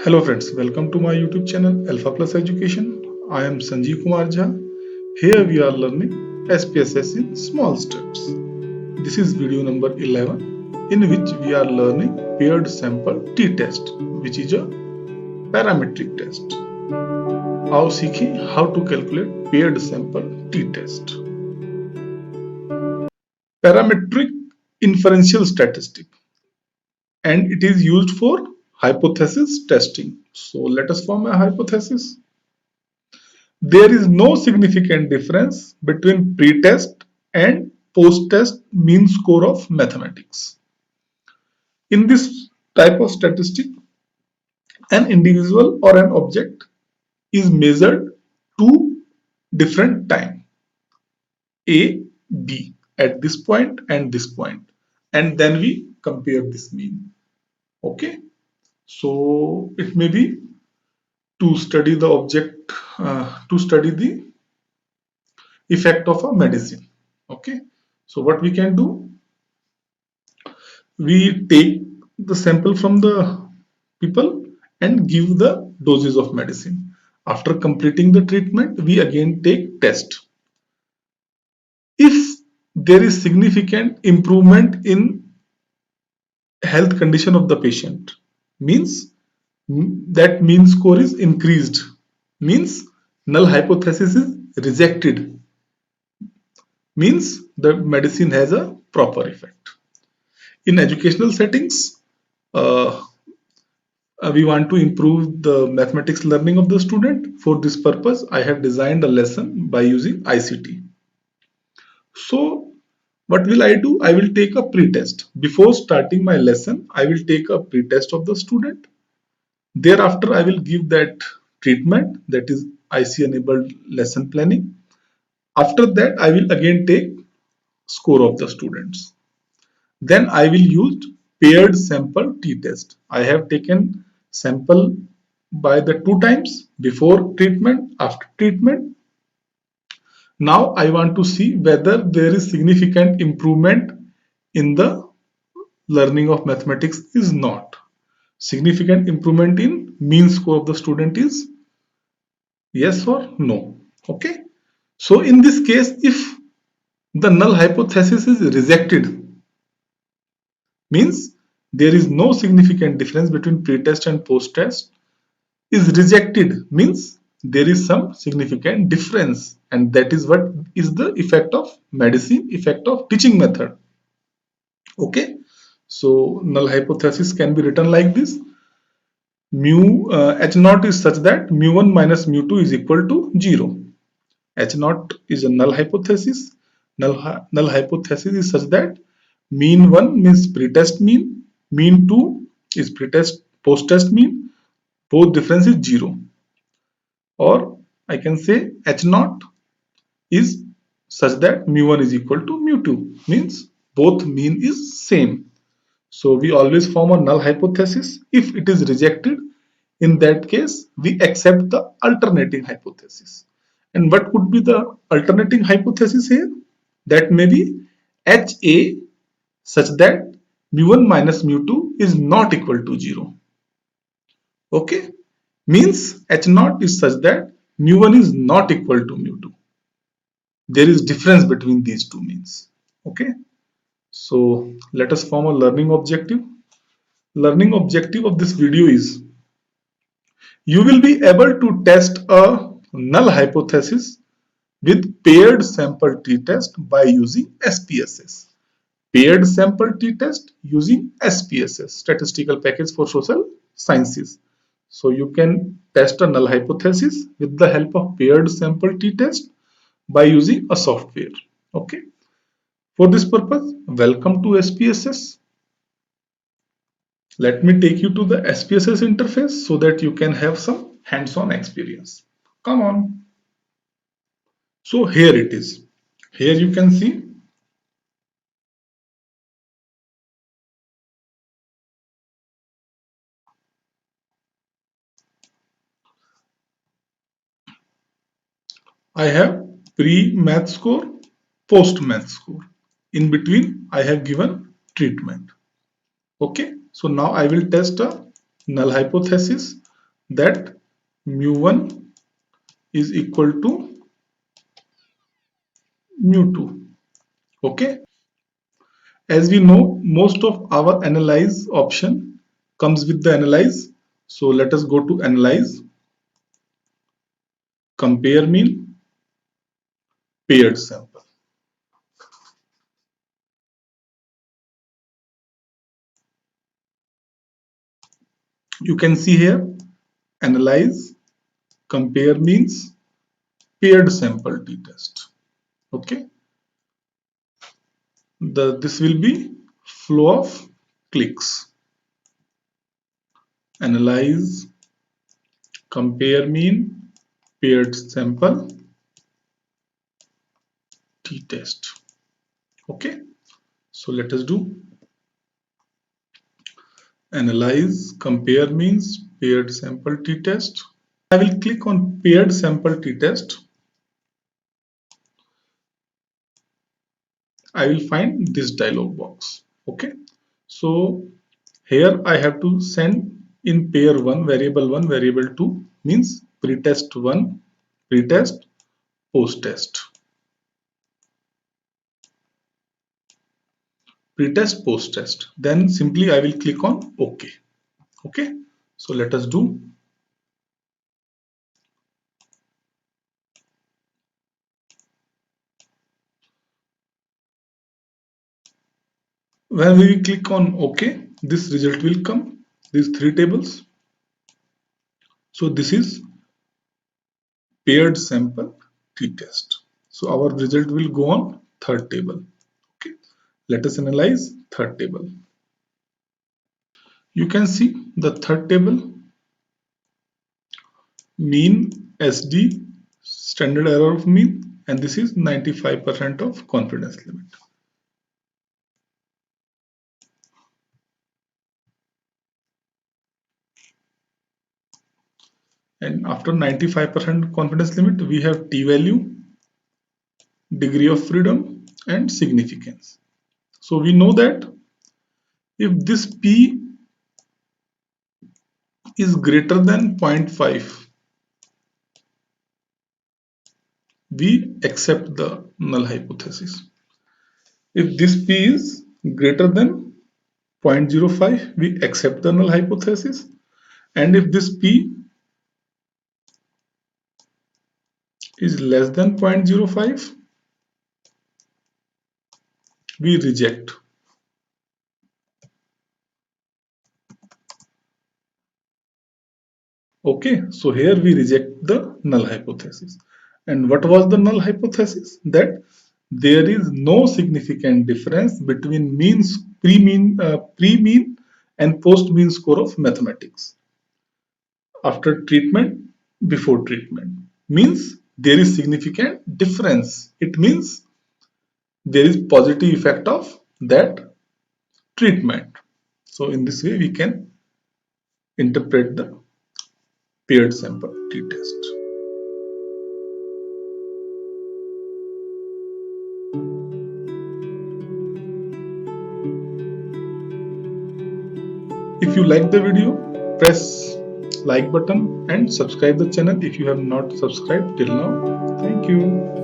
Hello friends, welcome to my YouTube channel Alpha Plus Education. I am Sanjeev Kumar Jha. Here we are learning SPSS in small steps. This is video number 11 in which we are learning paired sample t-test which is a parametric test. आओ सीखें how to calculate paired sample t-test. Parametric inferential statistic and it is used for hypothesis testing. So let us form a hypothesis. There is no significant difference between pre-test and post-test mean score of mathematics. In this type of statistic, an individual or an object is measured two different time, A, B, at this point and this point, and then we compare this mean. Okay, so it may be to study the object, to study the effect of a medicine. Okay, so what we can do, we take the sample from the people and give the doses of medicine. After completing the treatment, we again take test. If there is significant improvement in health condition of the patient, means that mean score is increased, means null hypothesis is rejected, means the medicine has a proper effect. In educational settings, uh, we want to improve the mathematics learning of the student. For this purpose, I have designed a lesson by using ICT. So what will I do? I will take a pre-test. Before starting my lesson, I will take a pre-test of the student. Thereafter, I will give that treatment, that is IC enabled lesson planning. After that, I will again take score of the students. Then I will use paired sample t-test. I have taken sample by the two times, before treatment, after treatment. Now I want to see whether there is significant improvement in the learning of mathematics is not. Significant improvement in mean score of the student is yes or no. Okay. So in this case, if the null hypothesis is rejected, means there is no significant difference between pre-test and post-test, is rejected, means there is some significant difference, and that is what is the effect of medicine, effect of teaching method. Okay, so null hypothesis can be written like this: mu h naught is such that mu1 minus mu2 is equal to 0. H naught is a null hypothesis. Null hypothesis is such that mean 1 means pretest mean, mean 2 is pretest post test mean, both difference is 0. Or I can say h naught is such that mu1 is equal to mu2, means both mean is same. So we always form a null hypothesis. If it is rejected, in that case we accept the alternating hypothesis. And what could be the alternating hypothesis here? That may be HA such that mu1 minus mu2 is not equal to 0. Okay, means H naught is such that mu1 is not equal to mu2. There is difference between these two means. Okay, so let us form a learning objective. Learning objective of this video is you will be able to test a null hypothesis with paired sample t-test by using SPSS. Paired sample t-test using SPSS, Statistical Package for Social Sciences. So you can test a null hypothesis with the help of paired sample t-test by using a software. Okay. For this purpose, welcome to SPSS. Let me take you to the SPSS interface so that you can have some hands-on experience. Come on. So here it is. Here you can see I have pre-math score, post-math score. In between, I have given treatment. Okay, so now I will test a null hypothesis. that mu1 is equal to mu2. Okay. As we know, most of our analyze option comes with the analyze. So let us go to analyze, compare mean, paired sample. You can see here, analyze, compare means paired sample t-test. Okay. This will be flow of clicks. Analyze, compare mean, paired sample t-test. Okay. So let us do analyze, compare means paired sample t-test. I will click on paired sample t-test. I will find this dialog box. Okay. So here I have to send in pair 1, variable 2 means pretest 1, pretest, post-test. Pretest, post-test. Then simply I will click on OK. Okay. So let us do. When we click on OK, this result will come. These three tables. So this is paired sample t-test. So our result will go on third table. Okay. Let us analyze third table. You can see the third table, mean SD, standard error of mean, and this is 95% of confidence limit. And after 95% confidence limit, we have t-value, degree of freedom, and significance. So we know that if this p is greater than 0.5, we accept the null hypothesis. If this p is greater than 0.05, we accept the null hypothesis. And if this p is less than 0.05, we reject. Okay, so here we reject the null hypothesis. And what was the null hypothesis? That there is no significant difference between pre-mean and post-mean score of mathematics after treatment, before treatment. Means there is significant difference. It means there is positive effect of that treatment. So in this way we can interpret the paired sample t-test. If you like the video, press like button and subscribe the channel if you have not subscribed till now. Thank you.